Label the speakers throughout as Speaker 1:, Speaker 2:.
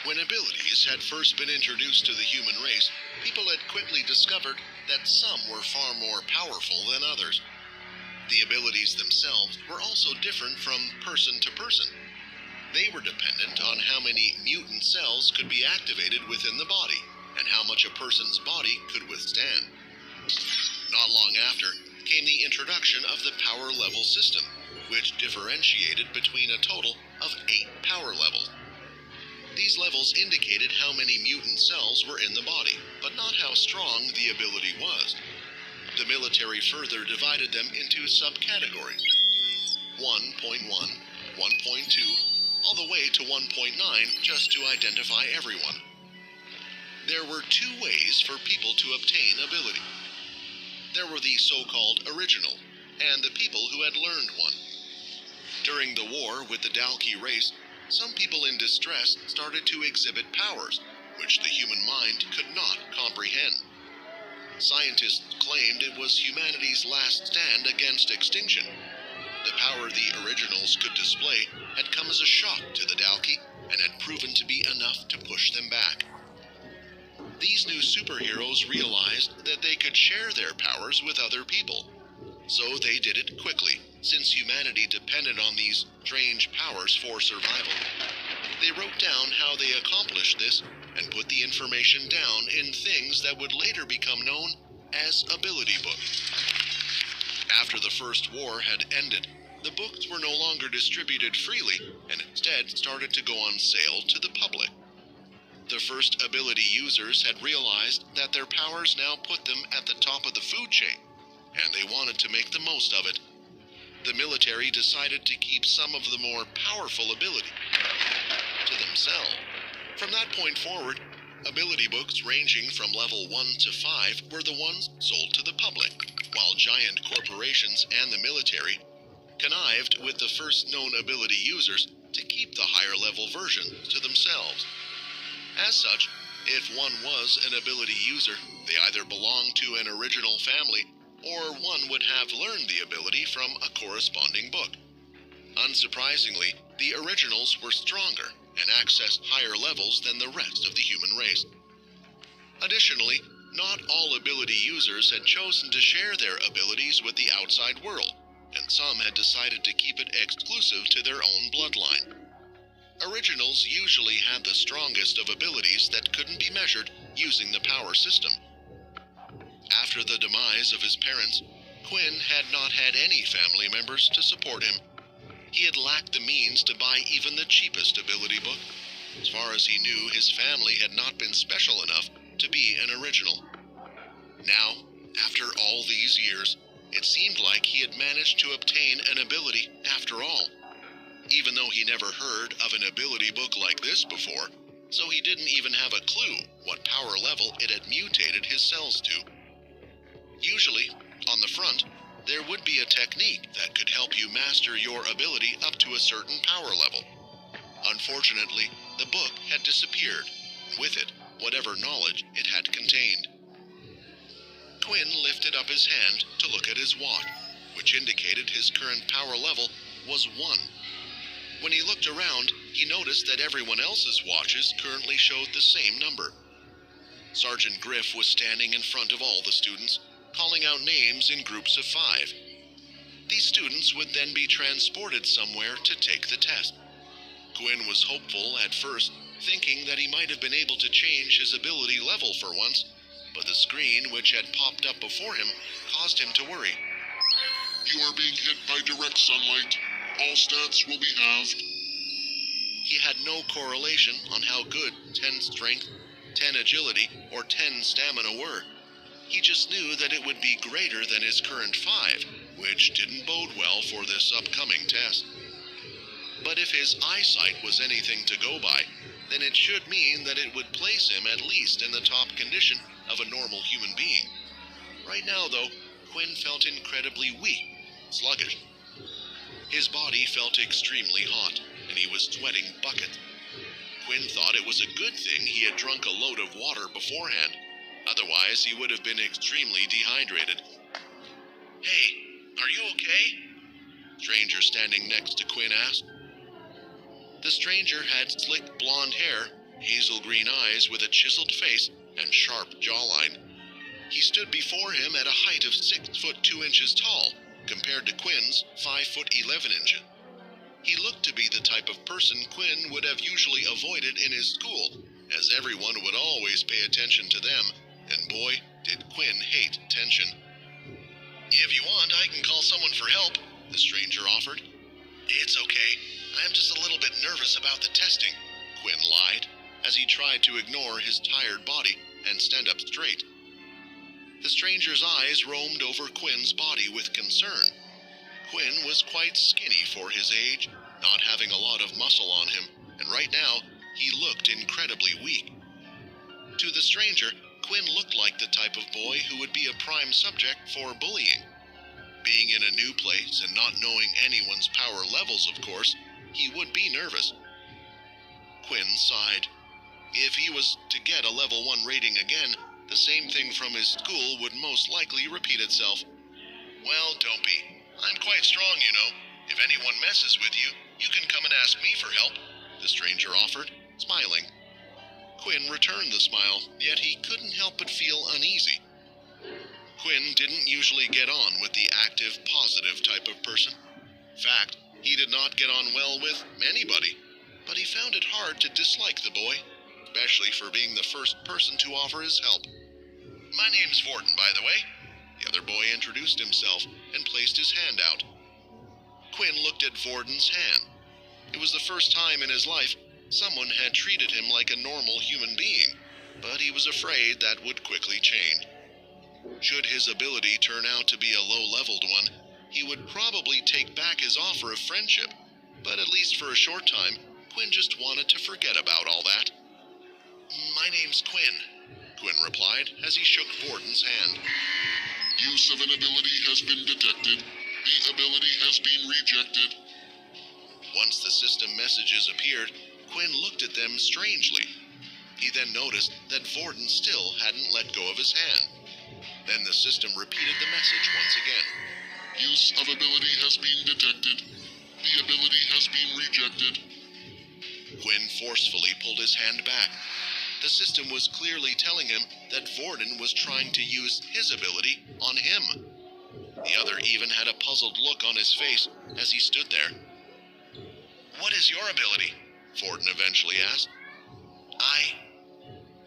Speaker 1: When abilities had first been introduced to the human race, people had quickly discovered that some were far more powerful than others. The abilities themselves were also different from person to person. They were dependent on how many mutant cells could be activated within the body, and how much a person's body could withstand. Not long after came the introduction of the power level system, which differentiated between a total of 8 power levels. These levels indicated how many mutant cells were in the body, but not how strong the ability was. The military further divided them into subcategories: 1.1, 1.2, all the way to 1.9, just to identify everyone. There were 2 ways for people to obtain ability. There were the so-called original, and the people who had learned one. During the war with the Dalki race, some people in distress started to exhibit powers, which the human mind could not comprehend. Scientists claimed it was humanity's last stand against extinction. The power the originals could display had come as a shock to the Dalki, and had proven to be enough to push them back. These new superheroes realized that they could share their powers with other people. So they did it quickly, since humanity depended on these strange powers for survival. They wrote down how they accomplished this, and put the information down in things that would later become known as ability books. After the First War had ended, the books were no longer distributed freely, and instead started to go on sale to the public. The first ability users had realized that their powers now put them at the top of the food chain, and they wanted to make the most of it. The military decided to keep some of the more powerful ability to themselves. From that point forward, ability books ranging from level 1 to 5 were the ones sold to the public, while giant corporations and the military connived with the first known ability users to keep the higher level versions to themselves. As such, if one was an ability user, they either belonged to an original family, or one would have learned the ability from a corresponding book. Unsurprisingly, the originals were stronger and accessed higher levels than the rest of the human race. Additionally, not all ability users had chosen to share their abilities with the outside world, and some had decided to keep it exclusive to their own bloodline. Originals usually had the strongest of abilities that couldn't be measured using the power system. After the demise of his parents, Quinn had not had any family members to support him. He had lacked the means to buy even the cheapest ability book. As far as he knew, his family had not been special enough to be an original. Now, after all these years, it seemed like he had managed to obtain an ability after all. Even though he never heard of an ability book like this before, so he didn't even have a clue what power level it had mutated his cells to. Usually, on the front, there would be a technique that could help you master your ability up to a certain power level. Unfortunately, the book had disappeared, and with it, whatever knowledge it had contained. Quinn lifted up his hand to look at his watch, which indicated his current power level was 1. When he looked around, he noticed that everyone else's watches currently showed the same number. Sergeant Griff was standing in front of all the students, calling out names in groups of 5. These students would then be transported somewhere to take the test. Quinn was hopeful at first, thinking that he might have been able to change his ability level for once, but the screen which had popped up before him caused him to worry.
Speaker 2: You are being hit by direct sunlight. All stats will be halved.
Speaker 1: He had no correlation on how good 10 strength, 10 agility, or 10 stamina were. He just knew that it would be greater than his current 5, which didn't bode well for this upcoming test. But if his eyesight was anything to go by, then it should mean that it would place him at least in the top condition of a normal human being. Right now, though, Quinn felt incredibly weak, sluggish. His body felt extremely hot, and he was sweating buckets. Quinn thought it was a good thing he had drunk a load of water beforehand. Otherwise, he would have been extremely dehydrated. "Hey, are you okay?" Stranger standing next to Quinn asked. The stranger had slick blonde hair, hazel green eyes with a chiseled face and sharp jawline. He stood before him at a height of 6 foot 2 inches tall, compared to Quinn's 5 foot 11 inches. He looked to be the type of person Quinn would have usually avoided in his school, as everyone would always pay attention to them, and boy, did Quinn hate attention. "If you want, I can call someone for help," the stranger offered. "It's okay. I'm just a little bit nervous about the testing," Quinn lied, as he tried to ignore his tired body and stand up straight. The stranger's eyes roamed over Quinn's body with concern. Quinn was quite skinny for his age, not having a lot of muscle on him, and right now, he looked incredibly weak. To the stranger, Quinn looked like the type of boy who would be a prime subject for bullying. Being in a new place and not knowing anyone's power levels, of course, he would be nervous. Quinn sighed. If he was to get a level 1 rating again, the same thing from his school would most likely repeat itself. "Well, don't be. I'm quite strong, you know. If anyone messes with you, you can come and ask me for help," the stranger offered, smiling. Quinn returned the smile, yet he couldn't help but feel uneasy. Quinn didn't usually get on with the active, positive type of person. In fact, he did not get on well with anybody, but he found it hard to dislike the boy, especially for being the first person to offer his help. "My name's Vorden, by the way." The other boy introduced himself and placed his hand out. Quinn looked at Vorden's hand. It was the first time in his life someone had treated him like a normal human being, but he was afraid that would quickly change. Should his ability turn out to be a low-leveled one, he would probably take back his offer of friendship, but at least for a short time, Quinn just wanted to forget about all that. "My name's Quinn," Quinn replied as he shook Vorden's hand.
Speaker 2: Use of an ability has been detected. The ability has been rejected.
Speaker 1: Once the system messages appeared, Quinn looked at them strangely. He then noticed that Vorden still hadn't let go of his hand. Then the system repeated the message once again.
Speaker 2: Use of ability has been detected. The ability has been rejected.
Speaker 1: Quinn forcefully pulled his hand back. The system was clearly telling him that Vorden was trying to use his ability on him. The other even had a puzzled look on his face as he stood there. "What is your ability?" Vorden eventually asked.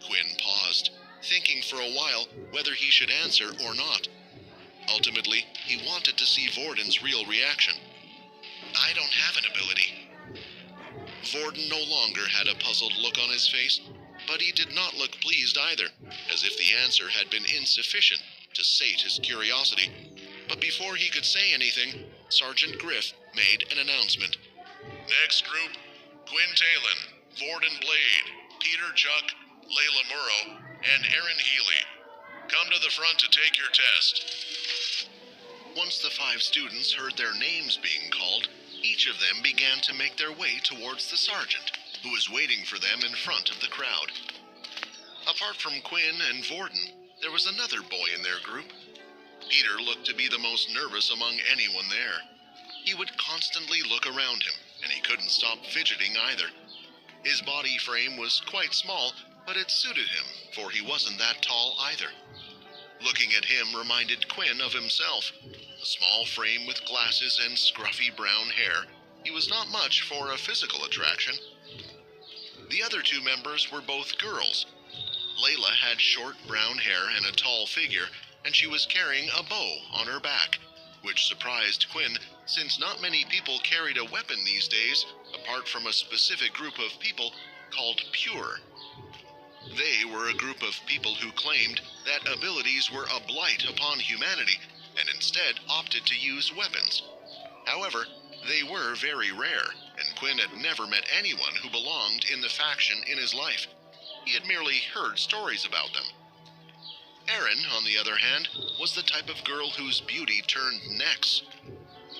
Speaker 1: Quinn paused, thinking for a while whether he should answer or not. Ultimately, he wanted to see Vorden's real reaction. "I don't have an ability." Vorden no longer had a puzzled look on his face, but he did not look pleased either, as if the answer had been insufficient to sate his curiosity. But before he could say anything, Sergeant Griff made an announcement. "Next group, Quinn Taylor, Vorden Blade, Peter Chuck, Layla Murrow, and Aaron Healy. Come to the front to take your test." Once the 5 students heard their names being called, each of them began to make their way towards the sergeant, who was waiting for them in front of the crowd. Apart from Quinn and Vorden, there was another boy in their group. Peter looked to be the most nervous among anyone there. He would constantly look around him, and he couldn't stop fidgeting either. His body frame was quite small, but it suited him, for he wasn't that tall either. Looking at him reminded Quinn of himself. A small frame with glasses and scruffy brown hair. He was not much for a physical attraction. The other 2 members were both girls. Layla had short brown hair and a tall figure, and she was carrying a bow on her back, which surprised Quinn, since not many people carried a weapon these days, apart from a specific group of people called Pure. They were a group of people who claimed that abilities were a blight upon humanity, and instead opted to use weapons. However, they were very rare, and Quinn had never met anyone who belonged in the faction in his life. He had merely heard stories about them. Erin, on the other hand, was the type of girl whose beauty turned necks.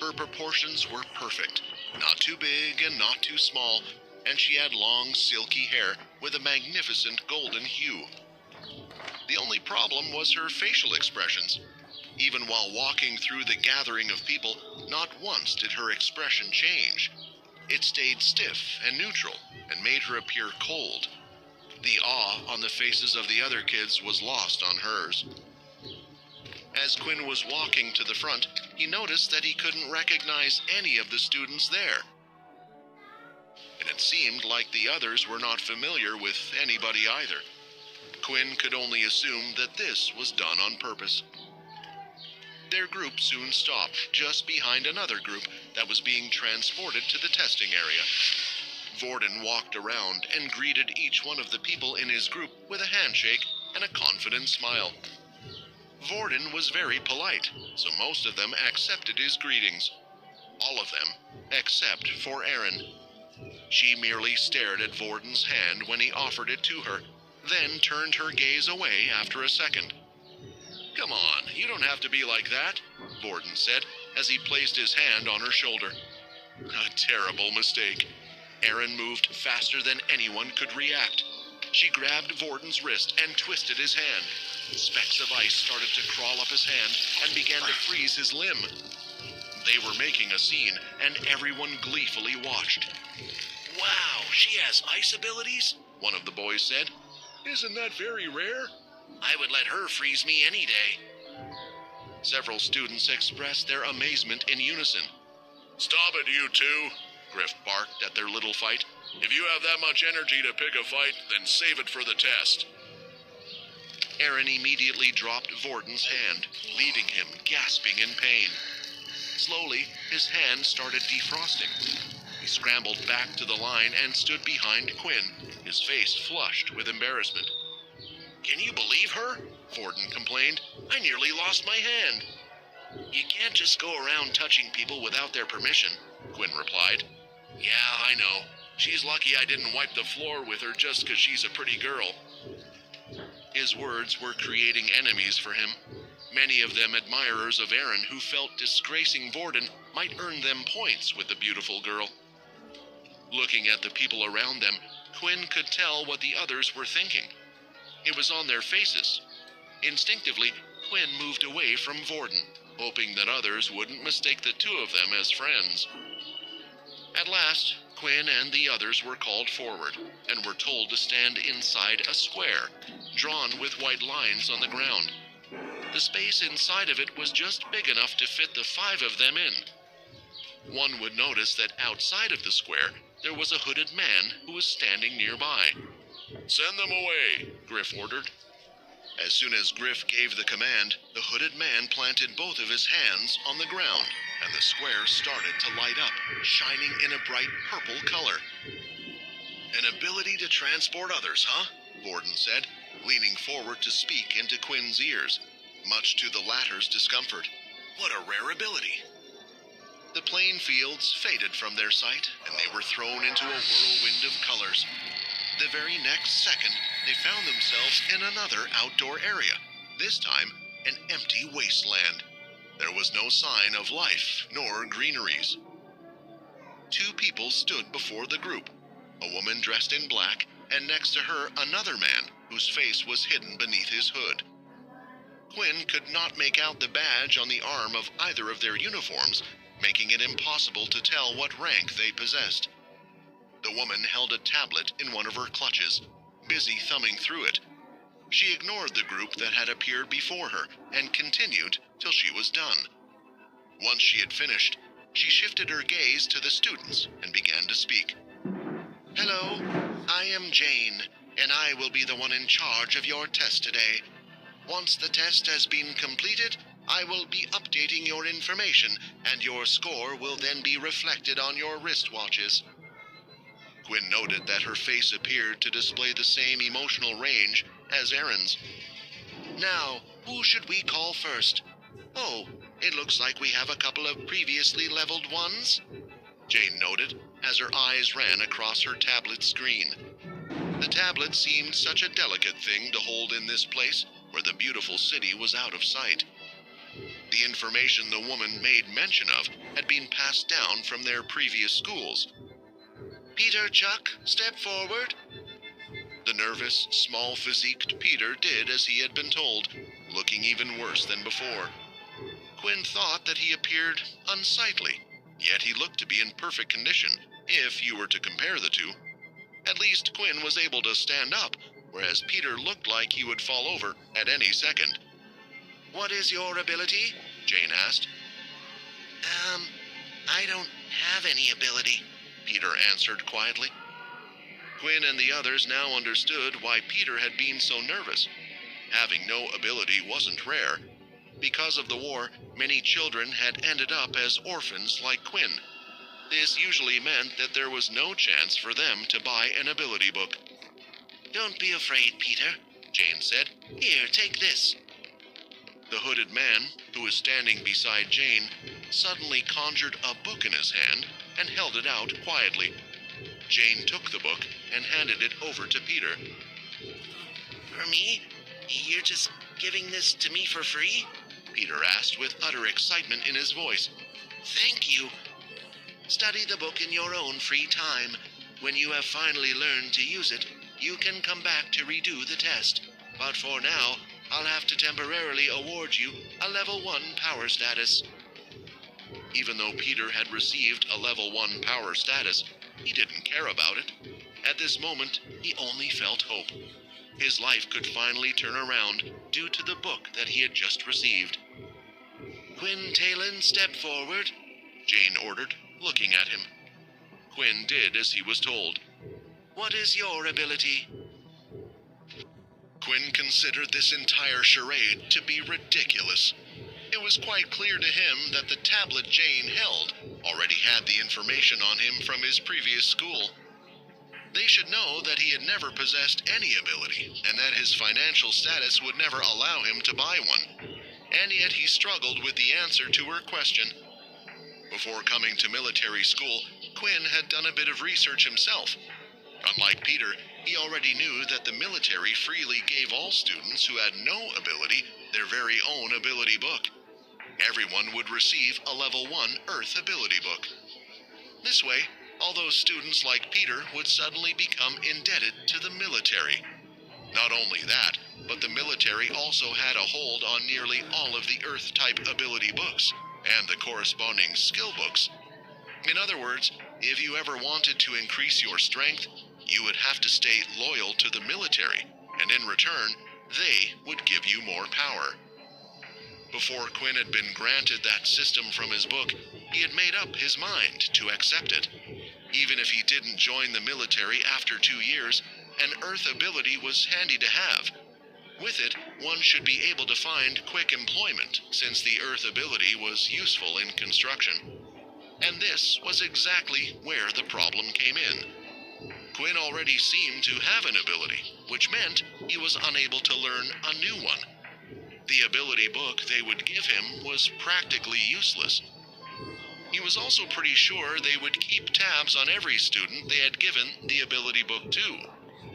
Speaker 1: Her proportions were perfect, not too big and not too small, and she had long, silky hair with a magnificent golden hue. The only problem was her facial expressions. Even while walking through the gathering of people, not once did her expression change. It stayed stiff and neutral, and made her appear cold. The awe on the faces of the other kids was lost on hers. As Quinn was walking to the front, he noticed that he couldn't recognize any of the students there. And it seemed like the others were not familiar with anybody either. Quinn could only assume that this was done on purpose. Their group soon stopped just behind another group that was being transported to the testing area. Vorden walked around and greeted each one of the people in his group with a handshake and a confident smile. Vorden was very polite, so most of them accepted his greetings. All of them, except for Erin. She merely stared at Vorden's hand when he offered it to her, then turned her gaze away after a second. "Come on, you don't have to be like that," Vorden said as he placed his hand on her shoulder. A terrible mistake. Erin moved faster than anyone could react. She grabbed Vorden's wrist and twisted his hand. Specks of ice started to crawl up his hand and began to freeze his limb. They were making a scene, and everyone gleefully watched. "Wow, she has ice abilities?" one of the boys said. "Isn't that very rare? I would let her freeze me any day." Several students expressed their amazement in unison. "Stop it, you two," Griff barked at their little fight. "If you have that much energy to pick a fight, then save it for the test." Erin immediately dropped Vorden's hand, leaving him gasping in pain. Slowly, his hand started defrosting. He scrambled back to the line and stood behind Quinn, his face flushed with embarrassment. "Can you believe her?" Vorden complained. "I nearly lost my hand." "You can't just go around touching people without their permission," Quinn replied. "Yeah, I know. She's lucky I didn't wipe the floor with her just 'cause she's a pretty girl." His words were creating enemies for him, many of them admirers of Erin who felt disgracing Vorden might earn them points with the beautiful girl. Looking at the people around them, Quinn could tell what the others were thinking. It was on their faces. Instinctively, Quinn moved away from Vorden, hoping that others wouldn't mistake the two of them as friends. At last, Quinn and the others were called forward, and were told to stand inside a square, drawn with white lines on the ground. The space inside of it was just big enough to fit the 5 of them in. One would notice that outside of the square, there was a hooded man who was standing nearby. "Send them away," Griff ordered. As soon as Griff gave the command, the hooded man planted both of his hands on the ground, and the square started to light up, shining in a bright purple color. "An ability to transport others, huh?" Vorden said, leaning forward to speak into Quinn's ears, much to the latter's discomfort. "What a rare ability." The plain fields faded from their sight, and they were thrown into a whirlwind of colors. The very next second, they found themselves in another outdoor area, this time an empty wasteland. There was no sign of life nor greeneries. 2 people stood before the group, a woman dressed in black, and next to her another man whose face was hidden beneath his hood. Quinn could not make out the badge on the arm of either of their uniforms, making it impossible to tell what rank they possessed. The woman held a tablet in one of her clutches, busy thumbing through it. She ignored the group that had appeared before her and continued till she was done. Once she had finished, she shifted her gaze to the students and began to speak. "Hello, I am Jane, and I will be the one in charge of your test today. Once the test has been completed, I will be updating your information, and your score will then be reflected on your wristwatches." Quinn noted that her face appeared to display the same emotional range as Erin's. "Now, who should we call first? Oh, it looks like we have a couple of previously leveled ones," Jane noted as her eyes ran across her tablet screen. The tablet seemed such a delicate thing to hold in this place where the beautiful city was out of sight. The information the woman made mention of had been passed down from their previous schools. "Peter Chuck, step forward." The nervous, small-physiqued Peter did as he had been told, looking even worse than before. Quinn thought that he appeared unsightly, yet he looked to be in perfect condition, if you were to compare the two. At least Quinn was able to stand up, whereas Peter looked like he would fall over at any second. "What is your ability?" Jane asked. I don't have any ability," Peter answered quietly. Quinn and the others now understood why Peter had been so nervous. Having no ability wasn't rare. Because of the war, many children had ended up as orphans like Quinn. This usually meant that there was no chance for them to buy an ability book. "Don't be afraid, Peter," Jane said. "Here, take this." The hooded man, who was standing beside Jane, suddenly conjured a book in his hand and held it out quietly. Jane took the book and handed it over to Peter. "For me? You're just giving this to me for free?" Peter asked with utter excitement in his voice. "Thank you. Study the book in your own free time. When you have finally learned to use it, you can come back to redo the test. But for now, I'll have to temporarily award you a level 1 power status." Even though Peter had received a level 1 power status, he didn't care about it. At this moment, he only felt hope. His life could finally turn around due to the book that he had just received. "Quinn Taylor, step forward," Jane ordered, looking at him. Quinn did as he was told. "What is your ability?" Quinn considered this entire charade to be ridiculous. It was quite clear to him that the tablet Jane held already had the information on him from his previous school. They should know that he had never possessed any ability, and that his financial status would never allow him to buy one. And yet he struggled with the answer to her question. Before coming to military school, Quinn had done a bit of research himself. Unlike Peter, he already knew that the military freely gave all students who had no ability their very own ability book. Everyone would receive a level 1 Earth ability book. This way, all those students like Peter would suddenly become indebted to the military. Not only that, but the military also had a hold on nearly all of the Earth-type ability books, and the corresponding skill books. In other words, if you ever wanted to increase your strength, you would have to stay loyal to the military, and in return, they would give you more power. Before Quinn had been granted that system from his book, he had made up his mind to accept it. Even if he didn't join the military after 2 years, an Earth ability was handy to have. With it, one should be able to find quick employment, since the Earth ability was useful in construction. And this was exactly where the problem came in. Quinn already seemed to have an ability, which meant he was unable to learn a new one. The ability book they would give him was practically useless. He was also pretty sure they would keep tabs on every student they had given the ability book to,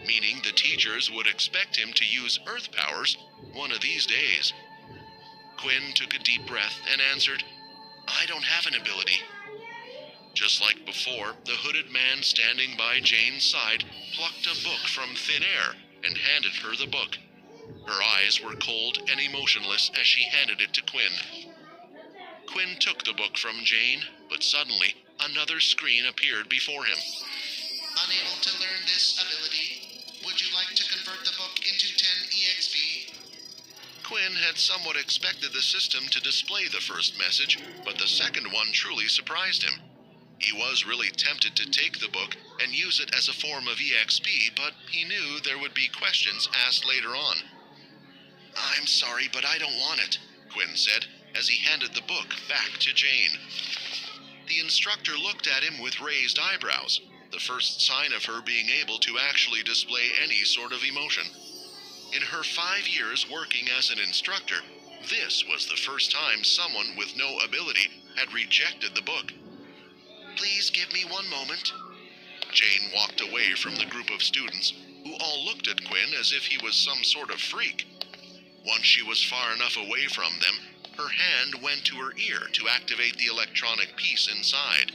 Speaker 1: meaning the teachers would expect him to use Earth powers one of these days. Quinn took a deep breath and answered, "I don't have an ability." Just like before, the hooded man standing by Jane's side plucked a book from thin air and handed her the book. Her eyes were cold and emotionless as she handed it to Quinn. Quinn took the book from Jane, but suddenly another screen appeared before him. "Unable to learn this ability. Would you like to convert the book into 10 EXP? Quinn had somewhat expected the system to display the first message, but the second one truly surprised him. He was really tempted to take the book and use it as a form of EXP, but he knew there would be questions asked later on. "I'm sorry, but I don't want it," Quinn said, as he handed the book back to Jane. The instructor looked at him with raised eyebrows, the first sign of her being able to actually display any sort of emotion. In her 5 years working as an instructor, this was the first time someone with no ability had rejected the book. "Please give me one moment." Jane walked away from the group of students, who all looked at Quinn as if he was some sort of freak. Once she was far enough away from them, her hand went to her ear to activate the electronic piece inside.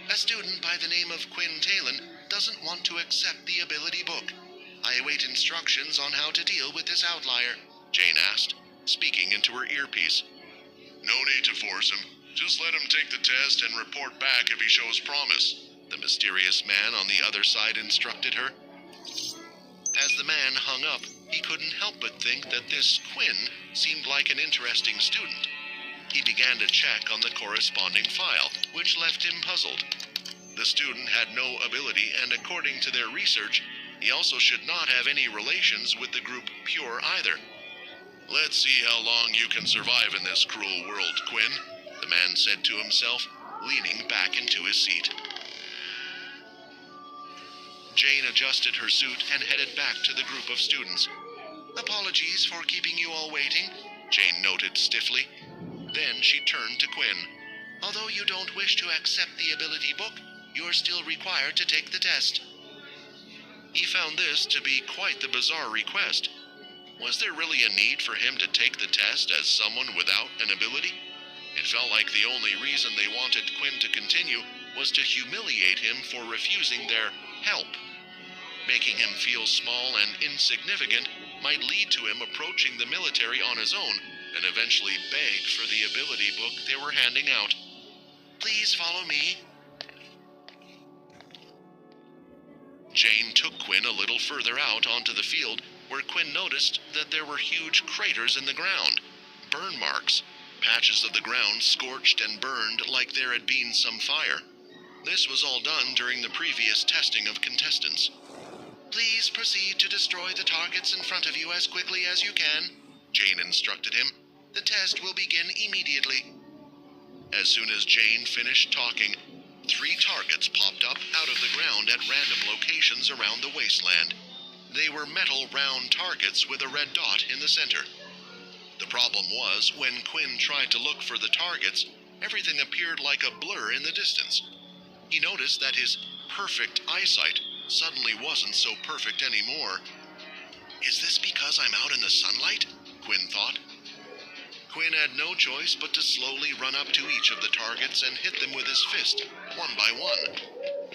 Speaker 1: "A student by the name of Quinn Taylor doesn't want to accept the ability book. I await instructions on how to deal with this outlier," Jane asked, speaking into her earpiece. "No need to force him. Just let him take the test and report back if he shows promise," the mysterious man on the other side instructed her. As the man hung up, he couldn't help but think that this Quinn seemed like an interesting student. He began to check on the corresponding file, which left him puzzled. The student had no ability, and according to their research, he also should not have any relations with the group Pure either. "Let's see how long you can survive in this cruel world, Quinn," the man said to himself, leaning back into his seat. Jane adjusted her suit and headed back to the group of students. "Apologies for keeping you all waiting," Jane noted stiffly. Then she turned to Quinn. "Although you don't wish to accept the ability book, you're still required to take the test." He found this to be quite the bizarre request. Was there really a need for him to take the test as someone without an ability? It felt like the only reason they wanted Quinn to continue was to humiliate him for refusing their help. Making him feel small and insignificant might lead to him approaching the military on his own and eventually beg for the ability book they were handing out. "Please follow me." Jane took Quinn a little further out onto the field, where Quinn noticed that there were huge craters in the ground, burn marks, patches of the ground scorched and burned like there had been some fire. This was all done during the previous testing of contestants. "Please proceed to destroy the targets in front of you as quickly as you can," Jane instructed him. "The test will begin immediately." As soon as Jane finished talking, 3 targets popped up out of the ground at random locations around the wasteland. They were metal round targets with a red dot in the center. The problem was, when Quinn tried to look for the targets, everything appeared like a blur in the distance. He noticed that his perfect eyesight suddenly wasn't so perfect anymore. "Is this because I'm out in the sunlight?" Quinn thought. Quinn had no choice but to slowly run up to each of the targets and hit them with his fist, one by one.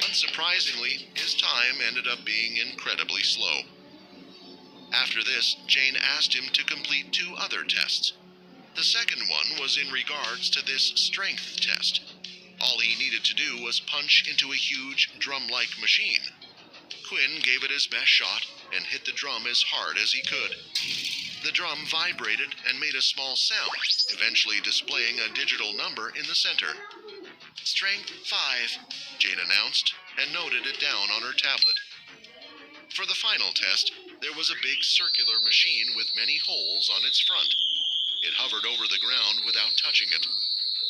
Speaker 1: Unsurprisingly, his time ended up being incredibly slow. After this, Jane asked him to complete 2 other tests. The second one was in regards to this strength test. All he needed to do was punch into a huge drum-like machine. Quinn gave it his best shot and hit the drum as hard as he could. The drum vibrated and made a small sound, eventually displaying a digital number in the center. "Strength 5, Jane announced, and noted it down on her tablet. For the final test, there was a big circular machine with many holes on its front. It hovered over the ground without touching it.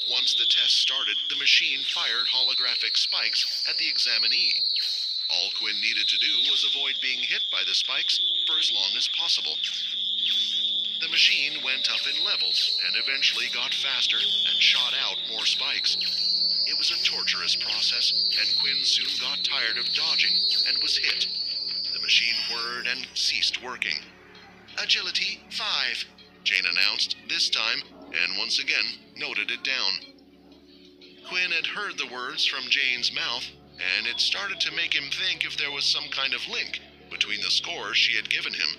Speaker 1: Once the test started, the machine fired holographic spikes at the examinee. All Quinn needed to do was avoid being hit by the spikes for as long as possible. The machine went up in levels and eventually got faster and shot out more spikes. It was a torturous process, and Quinn soon got tired of dodging and was hit. The machine whirred and ceased working. "Agility 5, Jane announced this time, and once again noted it down. Quinn had heard the words from Jane's mouth, and it started to make him think if there was some kind of link between the scores she had given him.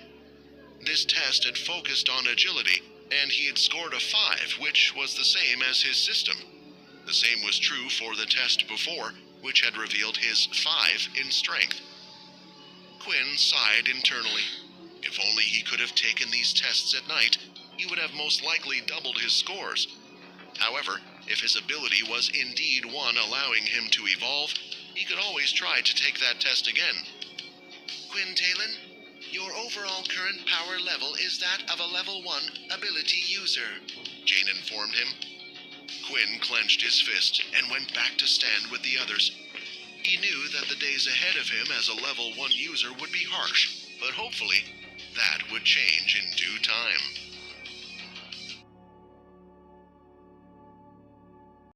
Speaker 1: This test had focused on agility, and he had scored a 5, which was the same as his system. The same was true for the test before, which had revealed his 5 in strength. Quinn sighed internally. If only he could have taken these tests at night, he would have most likely doubled his scores. However, if his ability was indeed one allowing him to evolve, he could always try to take that test again. "Quinn Taylor, your overall current power level is that of a level 1 ability user," Jane informed him. Quinn clenched his fist and went back to stand with the others. He knew that the days ahead of him as a level 1 user would be harsh, but hopefully that would change in due time.